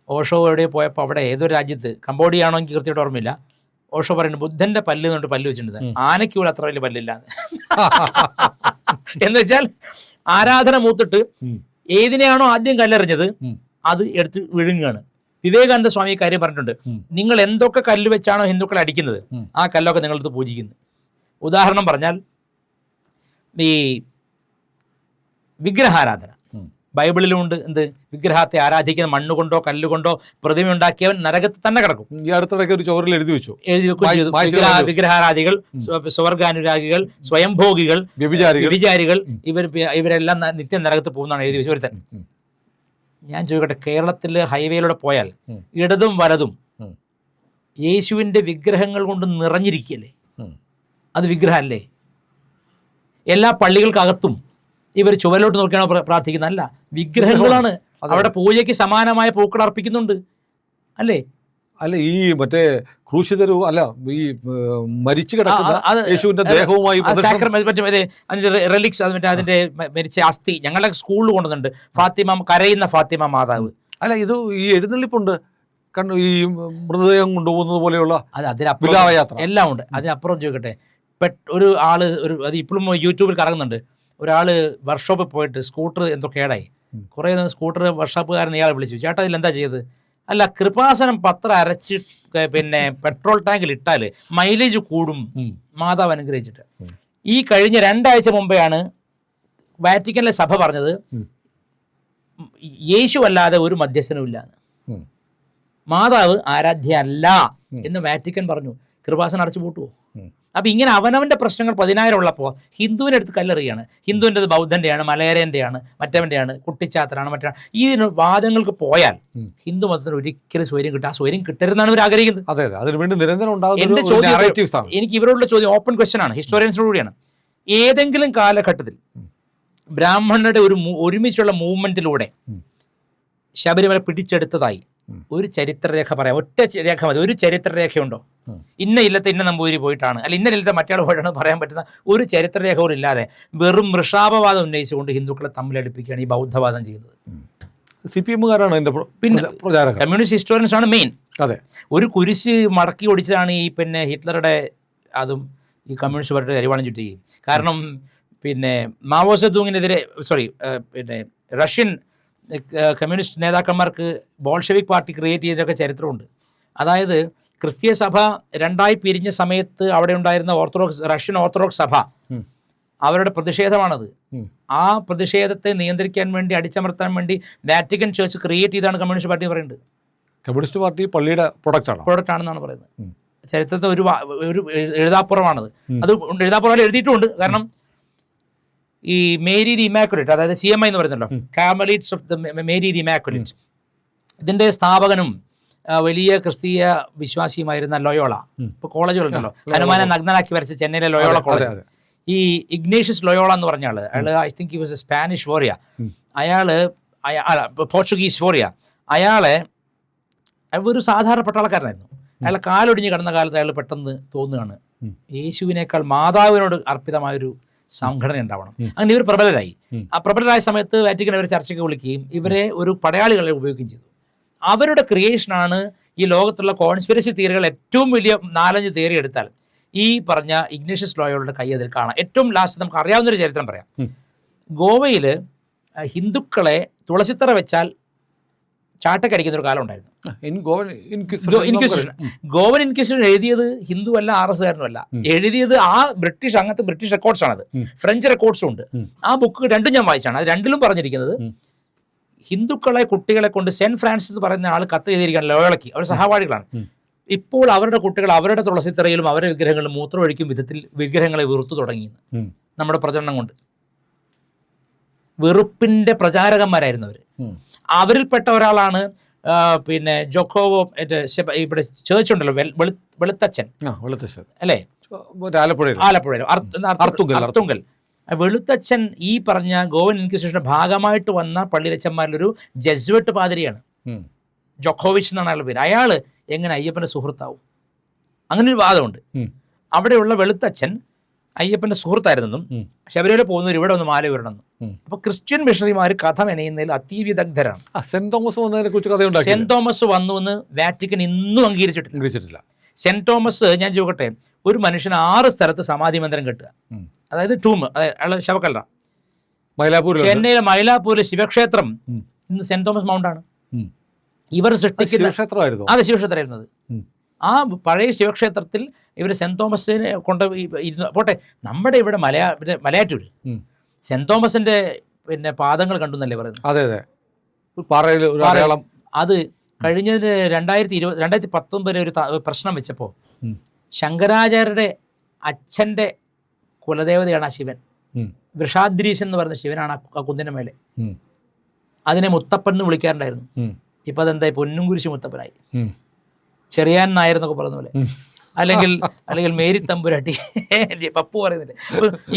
ഓഷോ എവിടെ പോയപ്പോൾ അവിടെ ഏതൊരു രാജ്യത്ത്, കംബോഡിയ ആണോ എനിക്ക് കൃത്യമായിട്ട് ഓർമ്മയില്ല, ഓഷോ പറയുന്നു ബുദ്ധൻ്റെ പല്ല് കൊണ്ട് പല്ല് വെച്ചിട്ടുണ്ട്, ആനയ്ക്ക് പോലും അത്ര വലിയ പല്ലില്ല എന്ന് വെച്ചാൽ ആരാധന മൂത്തിട്ട് ഏതിനെയാണോ ആദ്യം കല്ലെറിഞ്ഞത് അത് എടുത്ത് വിഴുങ്ങുകയാണ്. വിവേകാനന്ദ സ്വാമി കാര്യം പറഞ്ഞിട്ടുണ്ട്, നിങ്ങൾ എന്തൊക്കെ കല്ല് വെച്ചാണോ ഹിന്ദുക്കളെ അടിക്കുന്നത് ആ കല്ലൊക്കെ നിങ്ങളത് പൂജിക്കുന്നു. ഉദാഹരണം പറഞ്ഞാൽ ഈ വിഗ്രഹാരാധന ബൈബിളിലുണ്ട്. എന്ത്? വിഗ്രഹത്തെ ആരാധിക്കുന്ന മണ്ണുകൊണ്ടോ കല്ലുകൊണ്ടോ പ്രതിമ ഉണ്ടാക്കിയവൻ നരകത്തിൽ തന്നെ കിടക്കും. ഈ അടുത്തിടയ്ക്ക് ഒരു ചോറിൽ എഴുതി വെച്ചു. വിഗ്രഹാരാധികൾ, സ്വർഗാനുരാഗികൾ, സ്വയംഭോഗികൾ, വ്യഭിചാരികൾ ഇവരെല്ലാം നിത്യം നരകത്തിൽ പോകുന്നതാണ് എഴുതി വെച്ചു ഒരുത്തൻ. ഞാൻ ചോദിക്കട്ടെ, കേരളത്തിൽ ഹൈവേയിലൂടെ പോയാൽ ഇടതും വലതും യേശുവിൻ്റെ വിഗ്രഹങ്ങൾ കൊണ്ട് നിറഞ്ഞിരിക്കുകയല്ലേ? അത് വിഗ്രഹമല്ലേ? എല്ലാ പള്ളികൾക്കകത്തും ഇവർ ചുവലോട്ട് നോക്കിയാണോ പ്രാർത്ഥിക്കുന്നത്? അല്ല, വിഗ്രഹങ്ങളാണ്. അവിടെ പൂജയ്ക്ക് സമാനമായ പൂക്കൾ അർപ്പിക്കുന്നുണ്ട് അല്ലേ? അല്ല, ഈ മറ്റേ ക്രൂശിതരു അല്ല, ഈ മരിച്ചു കിടക്കുന്ന യേശുവിന്റെ ദേഹവുമായി അതിന്റെ റെലിക്സ്, അതിന്റെ മരിച്ച അസ്ഥി ഞങ്ങളുടെ സ്കൂളിൽ കൊണ്ടുവന്നുണ്ട്. ഫാത്തിമ, കരയുന്ന ഫാത്തിമ മാതാവ്. അല്ല, ഇത് ഈ എഴുന്നള്ളിപ്പുണ്ട്, കണ്ടു, ഈ മൃതദേഹം കൊണ്ടുപോകുന്നത് പോലെയുള്ള അതിനപ്പുറം എല്ലാം ഉണ്ട്. അതിനപ്പുറം ചോദിക്കട്ടെ, ഒരു ആള് അത് ഇപ്പോഴും യൂട്യൂബിൽ കറങ്ങുന്നുണ്ട്. ഒരാൾ വർക്ക്ഷോപ്പിൽ പോയിട്ട് സ്കൂട്ടർ എന്തോ കേടായി. കുറേ സ്കൂട്ടർ വർക്ക്ഷോപ്പുകാരൻ ഇയാളെ വിളിച്ചു, ചേട്ടാ ഇതിൽ എന്താ ചെയ്തത്? അല്ല, കൃപാസനം പത്രം അരച്ച് പിന്നെ പെട്രോൾ ടാങ്കിൽ ഇട്ടാൽ മൈലേജ് കൂടും, മാതാവ് അനുഗ്രഹിച്ചിട്ട്. ഈ കഴിഞ്ഞ 2 ആഴ്ച മുമ്പെയാണ് വാറ്റിക്കനിലെ സഭ പറഞ്ഞത് യേശു അല്ലാതെ ഒരു മധ്യസ്ഥനും ഇല്ല, മാതാവ് ആരാധ്യ അല്ല എന്ന് വാറ്റിക്കൻ പറഞ്ഞു. കൃപാസനം അടച്ചു പൂട്ടുവോ? അപ്പം ഇങ്ങനെ അവനവൻ്റെ പ്രശ്നങ്ങൾ 10,000 ഉള്ളപ്പോൾ ഹിന്ദുവിനെ എടുത്ത് കല്ലെറിയാണ്. ഹിന്ദുവിൻ്റെത് ബൗദ്ധൻ്റെയാണ്, മലയരൻ്റെയാണ്, മറ്റവൻ്റെയാണ്, കുട്ടിച്ചാത്തനാണ്, മറ്റാണ്. ഈ വാദങ്ങൾക്ക് പോയാൽ ഹിന്ദു മതത്തിന് ഒരിക്കലും സ്വൈര്യം കിട്ടും. ആ സ്വൈര്യം കിട്ടരുതെന്നാണ് ഇവർ ആഗ്രഹിക്കുന്നത്. എൻ്റെ ചോദ്യം, എനിക്ക് ഇവരോടുള്ള ചോദ്യം ഓപ്പൺ ക്വസ്റ്റ്യൻ ആണ്, ഹിസ്റ്റോറിയൻസിനോടുകൂടിയാണ്. ഏതെങ്കിലും കാലഘട്ടത്തിൽ ബ്രാഹ്മണരുടെ ഒരുമിച്ചുള്ള മൂവ്മെൻറ്റിലൂടെ ശബരിമല പിടിച്ചെടുത്തതായി ഒരു ചരിത്രരേഖ പറയാം? ഒറ്റ രേഖ മതി. ഒരു ചരിത്രരേഖയുണ്ടോ? ഇന്ന ഇല്ലത്തെ ഇന്ന നമ്പൂതിരി പോയിട്ടാണ്, അല്ല ഇന്ന ഇല്ലത്തെ മറ്റയാൾ പോയിട്ടാണ് പറയാൻ പറ്റുന്ന ഒരു ചരിത്രരേഖ പോലും ഇല്ലാതെ വെറും വൃഷാപവാദം ഉന്നയിച്ചുകൊണ്ട് ഹിന്ദുക്കളെ തമ്മിലടിപ്പിക്കുകയാണ് ഈ ബൗദ്ധവാദം ചെയ്യുന്നത്. CPM-കാരാണ് പിന്നെ കമ്മ്യൂണിസ്റ്റ് ഹിസ്റ്റോറിയൻസ് ആണ് മെയിൻ. അതെ, ഒരു കുരിശ് മടക്കി ഒടിച്ചതാണ് ഈ പിന്നെ ഹിറ്റ്ലറുടെ, അതും ഈ കമ്മ്യൂണിസ്റ്റ് പാർട്ടിയുടെ കരിവാളം ചുറ്റുകയും. കാരണം പിന്നെ മാവോ സെതൂങ്ങിനെതിരെ പിന്നെ റഷ്യൻ കമ്മ്യൂണിസ്റ്റ് നേതാക്കന്മാർക്ക് ബോൾഷെവിക് പാർട്ടി ക്രിയേറ്റ് ചെയ്തതൊക്കെ ചരിത്രമുണ്ട്. അതായത് ക്രിസ്തീയ സഭ 2ആയി പിരിഞ്ഞ സമയത്ത് അവിടെ ഉണ്ടായിരുന്ന റഷ്യൻ ഓർത്തഡോക്സ് സഭ, അവരുടെ പ്രതിഷേധമാണത്. ആ പ്രതിഷേധത്തെ നിയന്ത്രിക്കാൻ വേണ്ടി, അടിച്ചമർത്താൻ വേണ്ടി വാറ്റിക്കൻ ചർച്ച് ക്രിയേറ്റ് ചെയ്താണ് കമ്മ്യൂണിസ്റ്റ് പാർട്ടി പറയുന്നത്. കമ്മ്യൂണിസ്റ്റ് പാർട്ടി പള്ളിയുടെ പ്രൊഡക്റ്റ് ആണെന്നാണ് പറയുന്നത്. ചരിത്രത്തെ ഒരു എഴുതാപ്പുറമാണത്. അത് എഴുതാപ്പുറം എഴുതിയിട്ടുമുണ്ട്. കാരണം ഈ മേരി ദി ഇമാക്കുലേറ്റ്, അതായത് CMI എന്ന് പറയുന്നല്ലോ, Carmelites of the Mary the Immaculate, ഇതിൻ്റെ സ്ഥാപകനും വലിയ ക്രിസ്തീയ വിശ്വാസിയുമായിരുന്ന ലോയോള. ഇപ്പോൾ കോളേജുകളുണ്ടല്ലോ, ഹനുമാനെ നഗ്നനാക്കി വരച്ച ചെന്നൈയിലെ ലോയോള കോളേജ്. ഈ ഇഗ്നേഷ്യസ് ലോയോള എന്ന് പറഞ്ഞ ആള്, I think he was a Spanish warrior, Portuguese warrior. അയാളെ ഒരു സാധാരണ പട്ടാളക്കാരനായിരുന്നു. അയാളെ കാലൊടിഞ്ഞ് കിടന്ന കാലത്ത് അയാൾ പെട്ടെന്ന് തോന്നുകയാണ് യേശുവിനേക്കാൾ മാതാവിനോട് അർപ്പിതമായൊരു സംഘടന ഉണ്ടാവണം. അങ്ങനെ ഇവർ പ്രബലരായി. ആ പ്രബലരായ സമയത്ത് വാറ്റിക്കൻ അവരെ ചർച്ചയ്ക്ക് വിളിക്കുകയും ഇവരെ ഒരു പടയാളികളെ ഉപയോഗിക്കുകയും ചെയ്തു. അവരുടെ ക്രിയേഷനാണ് ഈ ലോകത്തുള്ള കോൺസ്പിരസി തിയറികൾ. ഏറ്റവും വലിയ 4-5 തിയറി എടുത്താൽ ഈ പറഞ്ഞ ഇഗ്നേഷ്യസ് ലോയോളയുടെ കൈ അതിൽ കാണാം. ഏറ്റവും ലാസ്റ്റ് നമുക്ക് അറിയാവുന്നൊരു ചരിത്രം പറയാം. ഗോവയിൽ ഹിന്ദുക്കളെ തുളസിത്തറ വെച്ചാൽ ചാട്ടക്കടിക്കുന്ന ഒരു കാലം ഉണ്ടായിരുന്നു. ഇൻക്വിസിഷൻ ഗോവൻ ഇൻക്വിസിഷൻ എഴുതിയത് ഹിന്ദു അല്ല, RS അല്ല, എഴുതിയത് ആ ബ്രിട്ടീഷ്, അങ്ങനത്തെ ബ്രിട്ടീഷ് റെക്കോർഡ്സ് ആണത്, ഫ്രഞ്ച് റെക്കോർഡ്സും ഉണ്ട്. ആ ബുക്ക് രണ്ടും ഞാൻ വായിച്ചാണ്. അത് രണ്ടിലും പറഞ്ഞിരിക്കുന്നത് ഹിന്ദുക്കളെ, കുട്ടികളെ കൊണ്ട് സെന്റ് ഫ്രാൻസിസ് എന്ന് പറയുന്ന ആൾ കത്ത് ചെയ്തിരിക്കുകയാണ് ലോയളയ്ക്ക്, അവർ സഹപാഠികളാണ്. ഇപ്പോൾ അവരുടെ കുട്ടികൾ അവരുടെ തുളസിത്തറയിലും അവരുടെ വിഗ്രഹങ്ങളിലും മൂത്രമൊഴിക്കും വിധത്തിൽ വിഗ്രഹങ്ങളെ വെറുത്തു തുടങ്ങിയെന്ന് നമ്മുടെ പ്രചരണം കൊണ്ട്. വെറുപ്പിന്റെ പ്രചാരകന്മാരായിരുന്നു അവർ. അവരിൽപ്പെട്ട ഒരാളാണ് പിന്നെ ജോക്കോവോ, ഇവിടെ ചേർച്ച് ഉണ്ടല്ലോ, വെളുത്തച്ഛൻ അല്ലേ, ആലപ്പുഴയിൽ അർത്തുങ്കൽ. വെളുത്തച്ഛൻ ഈ പറഞ്ഞ ഗോവൻ ഇൻക്വിസിഷന്റെ ഭാഗമായിട്ട് വന്ന പള്ളിയിലച്ചന്മാരിലൊരു ജസ്വട്ട് പാതിരിയാണ്, ജോക്കോവിച്ച് എന്നാണ് അയാളുടെ പേര്. അയാള് എങ്ങനെ അയ്യപ്പന്റെ സുഹൃത്താവും? അങ്ങനെ ഒരു വാദമുണ്ട്. അവിടെയുള്ള വെളുത്തച്ഛൻ അയ്യപ്പന്റെ സുഹൃത്തായിരുന്നെന്നും ശബരിമല പോകുന്നവർ ഇവിടെ ഒന്ന് മാല ഉയരണമെന്നും. അപ്പൊ ക്രിസ്ത്യൻ മിഷണറിമാർ കഥ മെനയുന്നതിൽ അതിവിദഗ്ധരാണ്. സെന്റ് തോമസ് വന്നതിനെ കുറിച്ച് കഥയുണ്ടാക്കി. സെന്റ് തോമസ് വന്നു എന്ന് വാറ്റിക്കൻ ഇന്നും അംഗീകരിച്ചിട്ടില്ല. സെന്റ് തോമസ്, ഞാൻ ചോദിക്കട്ടെ, ഒരു മനുഷ്യന് 6 സ്ഥലത്ത് സമാധി മന്ദിരം കെട്ടുക, അതായത് ടൂം, അതായത് ശവക്കല്ലറ. ചെന്നൈയിലെ മൈലാപ്പൂരിലെ ശിവക്ഷേത്രം ഇന്ന് സെന്റ് തോമസ് മൗണ്ടാണ്. ഇവർ സൃഷ്ടിക്കുന്ന അതെ, ശിവക്ഷേത്രമായിരുന്നു അത്. ആ പഴയ ശിവക്ഷേത്രത്തിൽ ഇവർ സെന്റ് തോമസിനെ കൊണ്ട് പോട്ടെ, നമ്മുടെ ഇവിടെ മലയാറ്റൂര് സെന്റ് തോമസിന്റെ പിന്നെ പാദങ്ങൾ കണ്ടു എന്നല്ലേ പറയുന്നത്. അതെ അതെ, അത് കഴിഞ്ഞ 2019 ഒരു പ്രശ്നം വെച്ചപ്പോൾ ശങ്കരാചാര്യരുടെ അച്ഛൻ്റെ കുലദേവതയാണ് ആ ശിവൻ. വൃഷാദ്രീശൻ എന്ന് പറയുന്ന ശിവനാണ് ആ കുന്നിൻ്റെ മേലെ. അതിനെ മുത്തപ്പൻ എന്ന് വിളിക്കാറുണ്ടായിരുന്നു. ഇപ്പം അതെന്തായി പൊന്നും കുരിശ് മുത്തപ്പനായി. ചെറിയാൻ നായർ എന്നൊക്കെ പറയുന്ന പോലെ, അല്ലെങ്കിൽ മേരി തമ്പുരാട്ടി, പപ്പു പറയുന്നില്ലേ.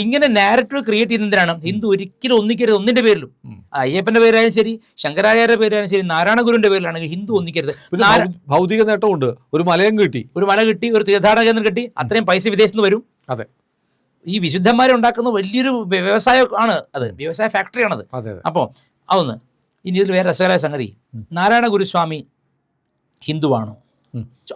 ഇങ്ങനെ നാരറ്റീവ് ക്രിയേറ്റ് ചെയ്യുന്നതിനാണ് ഹിന്ദു ഒരിക്കലും ഒന്നിക്കരുത് ഒന്നിന്റെ പേരിലും. അയ്യപ്പന്റെ പേരായാലും ശരി, ശങ്കരാചാര്യ പേരായാലും ശരി, നാരായണഗുരുവിന്റെ പേരിലാണെങ്കിൽ ഹിന്ദു ഒന്നിക്കരുത്. ഭൗതിക നേട്ടമുണ്ട്, ഒരു മലയും കിട്ടി, ഒരു തീർത്ഥാടന കേന്ദ്രം കിട്ടി, അത്രയും പൈസ വിദേശത്ത് നിന്ന് വരും. അതെ, ഈ വിശുദ്ധന്മാരെ ഉണ്ടാക്കുന്ന വലിയൊരു വ്യവസായമാണ് അത്, വ്യവസായ ഫാക്ടറിയാണത്. അപ്പോൾ അതൊന്ന്. ഇനി ഇതിൽ വേറെ രസകരമായ സംഗതി, നാരായണ ഗുരുസ്വാമി ഹിന്ദുവാണോ?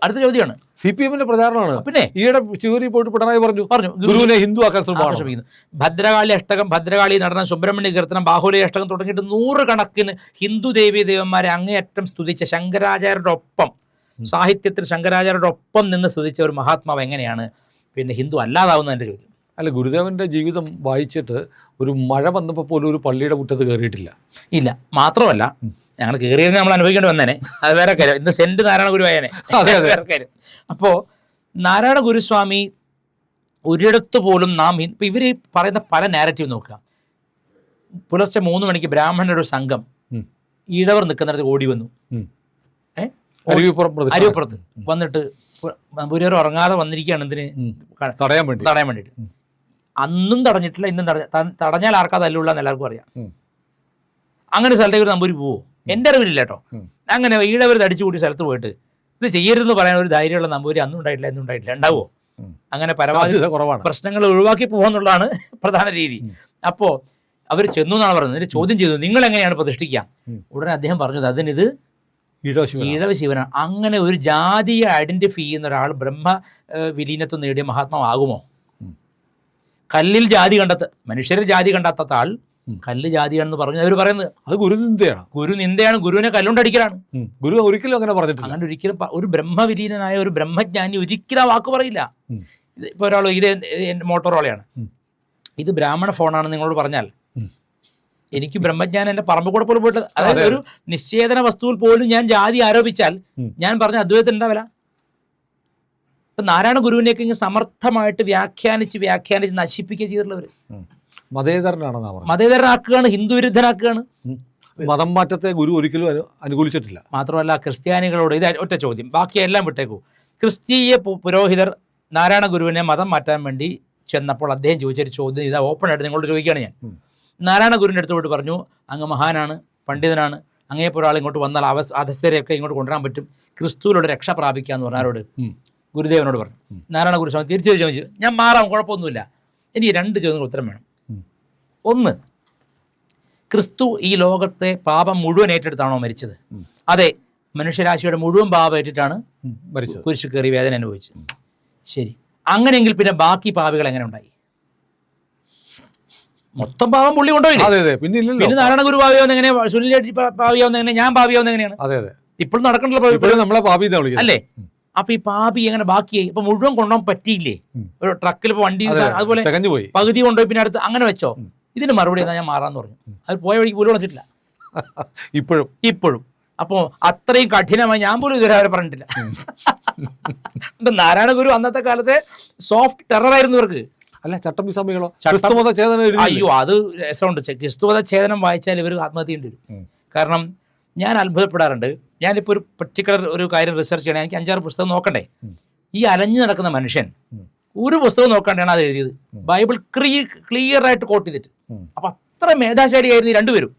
അടുത്ത ചോദ്യമാണ്. CPM-ന്റെ പ്രചാരണമാണ്. പിന്നെ ഈയിടെ ചിവരി പോയിട്ട് പിണറായി പറഞ്ഞു ഗുരുവിനെ ഹിന്ദു ആക്കാൻ ശ്രമിക്കുന്നു. ഭദ്രകാളി അഷ്ടകം, ഭദ്രകാളി നടനം, സുബ്രഹ്മണ്യ കീർത്തനം, ബാഹുലി അഷ്ടകം തുടങ്ങിയിട്ട് 100 കണക്കിന് ഹിന്ദു ദേവന്മാരെ അങ്ങേയറ്റം സ്തുതിച്ച ശങ്കരാചാര്യരുടെ ഒപ്പം, സാഹിത്യത്തിൽ ശങ്കരാചാര്യരുടെ ഒപ്പം നിന്ന് സ്തുതിച്ച ഒരു മഹാത്മാവ് എങ്ങനെയാണ് പിന്നെ ഹിന്ദു അല്ലാതാവുന്ന എൻ്റെ ചോദ്യം. അല്ല, ഗുരുദേവന്റെ ജീവിതം വായിച്ചിട്ട് ഒരു മഴ വന്നപ്പോൾ പോലും ഒരു പള്ളിയുടെ മുറ്റത്ത് കയറിയിട്ടില്ല. ഇല്ല, മാത്രമല്ല ഞങ്ങൾ കയറിയത് നമ്മൾ അനുഭവിക്കേണ്ടി വന്നേനെ, അത് വേറെ കാര്യം. ഇന്ന് സെന്റ് നാരായണ ഗുരുവായനെ, വേറെ കാര്യം. അപ്പോൾ നാരായണ ഗുരുസ്വാമി ഒരിടത്ത് പോലും ഇപ്പം ഇവർ പറയുന്ന പല നാരറ്റീവ് നോക്കുക. പുലർച്ചെ 3 മണിക്ക് ബ്രാഹ്മണരുടെ ഒരു സംഘം ഈഴവർ നിൽക്കുന്നിടത്ത് ഓടി വന്നു, അരുവിപ്പുറത്ത് വന്നിട്ട് നമ്പൂരിയർ ഉറങ്ങാതെ വന്നിരിക്കുകയാണ്, എന്തിന്? തടയാൻ വേണ്ടിയിട്ട്. അന്നും തടഞ്ഞിട്ടില്ല, ഇന്നും തടഞ്ഞാൽ ആർക്കാ തല്ലുള്ള എന്ന് എല്ലാവർക്കും അറിയാം. അങ്ങനെ സ്ഥലത്തേക്ക് ഒരു നമ്പൂരി പോവോ? എൻ്റെ അറിവില്ല കേട്ടോ. അങ്ങനെ ഈഴവർ തടിച്ചു കൂടി സ്ഥലത്ത് പോയിട്ട് ഇത് ചെയ്യരുതെന്ന് പറയാൻ ഒരു ധൈര്യമുള്ള നമ്പൂരി അന്നും ഉണ്ടായിട്ടില്ല, എന്നും ഉണ്ടായിട്ടില്ല. ഉണ്ടാവോ? അങ്ങനെ പരമാവധി പ്രശ്നങ്ങൾ ഒഴിവാക്കി പോകാന്നുള്ളതാണ് പ്രധാന രീതി. അപ്പോൾ അവർ ചെന്നു എന്നാണ് പറയുന്നത്. ചോദ്യം ചെയ്തു, നിങ്ങൾ എങ്ങനെയാണ് പ്രതിഷ്ഠിക്കുക? ഉടനെ അദ്ദേഹം പറഞ്ഞത് അതിനിത് ഈഴവ ശിവനാണ്. അങ്ങനെ ഒരു ജാതിയെ ഐഡന്റിഫൈ ചെയ്യുന്ന ഒരാൾ ബ്രഹ്മ വിലീനത്വം നേടിയ മഹാത്മാവാകുമോ? കല്ലിൽ ജാതി മനുഷ്യരിൽ ജാതി കണ്ടെത്താത്ത ആൾ കല്ല് ജാതിയാണെന്ന് പറഞ്ഞു അവർ പറയുന്നത്. അത് ഗുരുനിന്ദയാണ്. ഗുരുവിനെ കല്ലുകൊണ്ടടിക്കലാണ്. ഗുരു ഒരിക്കലും അങ്ങനെ പറഞ്ഞിട്ടില്ല. അങ്ങനെ ഒരിക്കലും ഒരു ബ്രഹ്മവിലീനനായ ഒരു ബ്രഹ്മജ്ഞാനി ഒരിക്കലും ആ വാക്ക് പറയില്ല. ഇപ്പോൾ ഒരാൾ ഇത് മോട്ടോറോളയാണ്, ഇത് ബ്രാഹ്മണ ഫോണാണെന്ന് നിങ്ങളോട് പറഞ്ഞാൽ എനിക്ക് ബ്രഹ്മജ്ഞാനം എൻ്റെ പറമ്പ് കൂടെ പോലും പോയിട്ട്, അതായത് ഒരു നിശ്ചേതന വസ്തുവിൽ പോലും ഞാൻ ജാതി ആരോപിച്ചാൽ ഞാൻ പറഞ്ഞ അദ്വൈതത്തിന് ഉണ്ടാവില്ല. ഇപ്പം നാരായണ ഗുരുവിനെയൊക്കെ ഇങ്ങനെ സമർത്ഥമായിട്ട് വ്യാഖ്യാനിച്ച് നശിപ്പിക്കുക ചെയ്തിട്ടുള്ളവർ. മതേതരനാക്കുകയാണ്, ഹിന്ദു വിരുദ്ധനാക്കുകയാണ്. മതം മാറ്റത്തെ ഗുരു ഒരിക്കലും അനുകൂലിച്ചിട്ടില്ല. മാത്രമല്ല ക്രിസ്ത്യാനികളോട് ഇത് ഒറ്റ ചോദ്യം, ബാക്കിയെല്ലാം വിട്ടേക്കൂ. ക്രിസ്തീയ പുരോഹിതർ നാരായണ ഗുരുവിനെ മതം മാറ്റാൻ വേണ്ടി ചെന്നപ്പോൾ അദ്ദേഹം ചോദിച്ചൊരു ചോദ്യം ഇതാ, ഓപ്പണായിട്ട് നിങ്ങളോട് ചോദിക്കുകയാണ് ഞാൻ. നാരായണ ഗുരുവിൻ്റെ അടുത്ത് പോയിട്ട് പറഞ്ഞു, അങ്ങ് മഹാനാണ്, പണ്ഡിതനാണ്, അങ്ങേപ്പോൾ ഒരാൾ ഇങ്ങോട്ട് വന്നാൽ അധസ്ഥരെയൊക്കെ ഇങ്ങോട്ട് കൊണ്ടുവരാൻ പറ്റും, ക്രിസ്തുവിലൂടെ രക്ഷ പ്രാപിക്കാമെന്ന് പറഞ്ഞാരോട് ഗുരുദേവനോട് പറഞ്ഞു. നാരായണ ഗുരുസ്വാമി തിരിച്ചു ചോദിച്ചു, ഞാൻ മാറാം, കുഴപ്പമൊന്നുമില്ല, എനിക്ക് 2 ചോദ്യങ്ങൾ ഉത്തരം വേണം. ഒന്ന്, ക്രിസ്തു ഈ ലോകത്തെ പാപം മുഴുവൻ ഏറ്റെടുത്താണോ മരിച്ചത്? അതെ, മനുഷ്യരാശിയുടെ മുഴുവൻ പാപം ഏറ്റിട്ടാണ് കുരിശ് കയറി വേദന അനുഭവിച്ചത്. ശരി, അങ്ങനെയെങ്കിൽ പിന്നെ ബാക്കി പാപികൾ എങ്ങനെ ഉണ്ടായി? മൊത്തം പാവം പുള്ളി കൊണ്ടുപോയില്ലേ? അതെ അതെ, പിന്നെ ഇല്ലല്ലോ. പിന്നെ നാരായണ ഗുരു ഭാവിയാവുന്ന എങ്ങനെ, സുനിൽ ചേട്ടി ഭാവിയാവുന്ന എങ്ങനെ, ഞാൻ ഭാവിയാവുന്ന എങ്ങനെയാണ്? അതെ അതെ, ഇപ്പോഴും നടക്കണ്ടല്ലോ ഇപ്പോഴും നമ്മളെ പാപി എന്നാ വിളിക്കുന്നത്. അല്ലേ? അപ്പൊ ഈ പാപി എങ്ങനെ ബാക്കിയായി? ഇപ്പൊ മുഴുവൻ കൊണ്ടുപോകാൻ പറ്റിയില്ലേ? ഒരു ട്രക്കിൽ ഇപ്പൊ വണ്ടി അതുപോലെ തികഞ്ഞു പോയി, പകുതി കൊണ്ടുപോയി പിന്നെ അടുത്ത് അങ്ങനെ വെച്ചോ. ഇതിന് മറുപടി എന്നാ ഞാൻ മാറാന്ന് പറഞ്ഞു. അത് പോയ വഴിക്ക് പോലും വിളിച്ചിട്ടില്ല ഇപ്പോഴും. അപ്പോ അത്രയും കഠിനമായി ഞാൻ പോലും ഇതുവരെ അവരെ പറഞ്ഞിട്ടില്ല. നാരായണ ഗുരു അന്നത്തെ കാലത്തെ സോഫ്റ്റ് ടെററായിരുന്നു ഇവർക്ക്. അല്ല, ചട്ടമ്പിസ്വാമികളോ ക്രിസ്തുമത ചേതന? അയ്യോ, അത് രസമുണ്ട്. ക്രിസ്തുമത ഛേദനം വായിച്ചാൽ ഇവർ ആത്മഹത്യ ചെയ്യേണ്ടി വരും. കാരണം ഞാൻ അത്ഭുതപ്പെടാറുണ്ട്. ഞാനിപ്പോൾ ഒരു പർട്ടിക്കുലർ ഒരു കാര്യം റിസർച്ച് ചെയ്യണേ, എനിക്ക് 5-6 പുസ്തകം നോക്കണ്ടേ. ഈ അലഞ്ഞു നടക്കുന്ന മനുഷ്യൻ ഒരു പുസ്തകം നോക്കാണ്ടാണ് അത് എഴുതിയത്. ബൈബിൾ ക്ലിയർ ആയിട്ട് കോട്ട് ചെയ്തിട്ട്. അപ്പൊ അത്ര മേധാശാലിയായിരുന്നു ഈ രണ്ടുപേരും,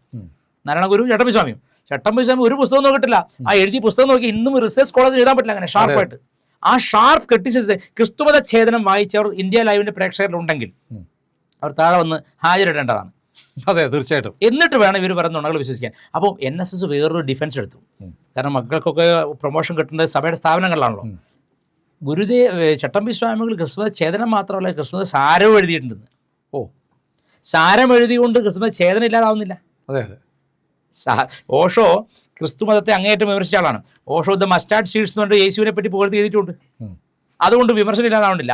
നാരായണ ഗുരുവും ചട്ടമ്പിസ്വാമിയും. ചട്ടമ്പിസ്വാമി ഒരു പുസ്തകം നോക്കിയിട്ടില്ല. ആ എഴുതിയ പുസ്തകം നോക്കി ഇന്നും റിസർച്ച് കോളേജിൽ എഴുതാൻ പറ്റില്ല അങ്ങനെ ഷാർപ്പായിട്ട്. ആ ഷാർപ്പ് ക്രിറ്റിസിസം ക്രിസ്തുമത ഛേദനം വായിച്ചവർ ഇന്ത്യ ലൈവിന്റെ പ്രേക്ഷകരിലുണ്ടെങ്കിൽ അവർ താഴെ വന്ന് ഹാജരിടേണ്ടതാണ്. അതെ, തീർച്ചയായിട്ടും. എന്നിട്ട് വേണം ഇവർ പറയുന്ന നുണകൾ വിശ്വസിക്കാൻ. അപ്പോൾ NSS വേറൊരു ഡിഫൻസ് എടുത്തു. കാരണം മക്കൾക്കൊക്കെ പ്രൊമോഷൻ കിട്ടുന്നത് സഭയുടെ സ്ഥാപനങ്ങളിലാണല്ലോ. ചട്ടമ്പിസ്വാമികൾ ക്രിസ്തുമത ഛേദനം മാത്രമല്ല, ക്രിസ്തുമത സാരവും എഴുതിയിട്ടുണ്ടെന്ന്. സാരം എഴുതിക്കൊണ്ട് ക്രിസ്തുമത ഛേദനം ഇല്ലാതാവുന്നില്ല. അതെ അതെ. ഓഷോ ക്രിസ്തുമതത്തെ അങ്ങേയറ്റം വിമർശിച്ച ആളാണ്. ഓഷോ ദ മസ്റ്റാർഡ് സീഡ്സ് എന്ന് പറഞ്ഞിട്ട് യേശുവിനെ പറ്റി പുകഴ്ത്തി എഴുതിയിട്ടുണ്ട്. അതുകൊണ്ട് വിമർശനം ഇല്ലാതാവുന്നില്ല.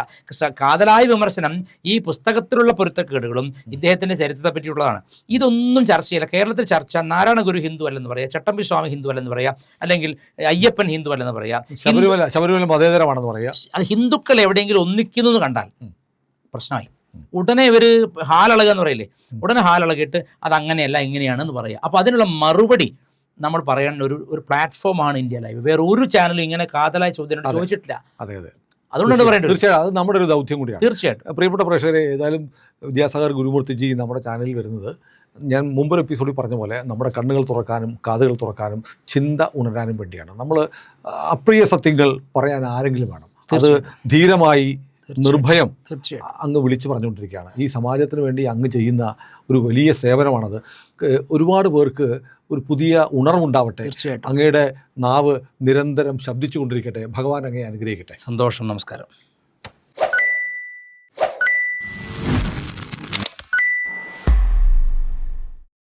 കാതലായ വിമർശനം ഈ പുസ്തകത്തിലുള്ള പൊരുത്തക്കേടുകളും ഇദ്ദേഹത്തിന്റെ ചരിത്രത്തെ പറ്റിയുള്ളതാണ്. ഇതൊന്നും ചർച്ച ചെയ്യില്ല. കേരളത്തിൽ ചർച്ച നാരായണ ഗുരു ഹിന്ദു അല്ലെന്ന് പറയാം, ചട്ടമ്പിസ്വാമി ഹിന്ദു അല്ലെന്ന് പറയാം, അല്ലെങ്കിൽ അയ്യപ്പൻ ഹിന്ദു അല്ലെന്ന് പറയാം, ശബരിമല മതേതരമാണെന്ന് പറയാം. അത് ഹിന്ദുക്കൾ എവിടെയെങ്കിലും ഒന്നിക്കുന്നു എന്ന് കണ്ടാൽ പ്രശ്നമായി. ഉടനെ ഇവർ ഹാലളക എന്ന് പറയില്ലേ, ഉടനെ ഹാലളകിയിട്ട് അത് അങ്ങനെയല്ല ഇങ്ങനെയാണെന്ന് പറയാം. അപ്പോൾ അതിനുള്ള മറുപടി നമ്മൾ പറയേണ്ട ഒരു പ്ലാറ്റ്ഫോമാണ് ഇന്ത്യ ലൈവ്. വേറെ ഒരു ചാനലും ഇങ്ങനെ കാതലായ ചോദ്യം ചോദിച്ചിട്ടില്ല. അതെ അതെ, അതുകൊണ്ടാണ് പറയുന്നത്. തീർച്ചയായും അത് നമ്മുടെ ഒരു ദൗത്യം കൂടിയാണ്. തീർച്ചയായിട്ടും. പ്രിയപ്പെട്ട പ്രേക്ഷകരെ, ഏതായാലും വിദ്യാസാഗർ ഗുരുമൂർത്തിജി നമ്മുടെ ചാനലിൽ വരുന്നത് ഞാൻ മുമ്പൊരു എപ്പിസോഡിൽ പറഞ്ഞ പോലെ നമ്മുടെ കണ്ണുകൾ തുറക്കാനും കാതുകൾ തുറക്കാനും ചിന്ത ഉണരാനും വേണ്ടിയാണ്. നമ്മൾ അപ്രിയ സത്യങ്ങൾ പറയാൻ ആരെങ്കിലും വേണം. അത് ധീരമായി നിർഭയം അങ്ങ് വിളിച്ചു പറഞ്ഞുകൊണ്ടിരിക്കുകയാണ്. ഈ സമാജത്തിന് വേണ്ടി അങ്ങ് ചെയ്യുന്ന ഒരു വലിയ സേവനമാണത്. ഒരുപാട് പേർക്ക് ഒരു പുതിയ ഉണർവുണ്ടാവട്ടെ. അങ്ങയുടെ നാവ് നിരന്തരം ശബ്ദിച്ചുകൊണ്ടിരിക്കട്ടെ. ഭഗവാൻ അങ്ങയെ അനുഗ്രഹിക്കട്ടെ. സന്തോഷം. നമസ്കാരം.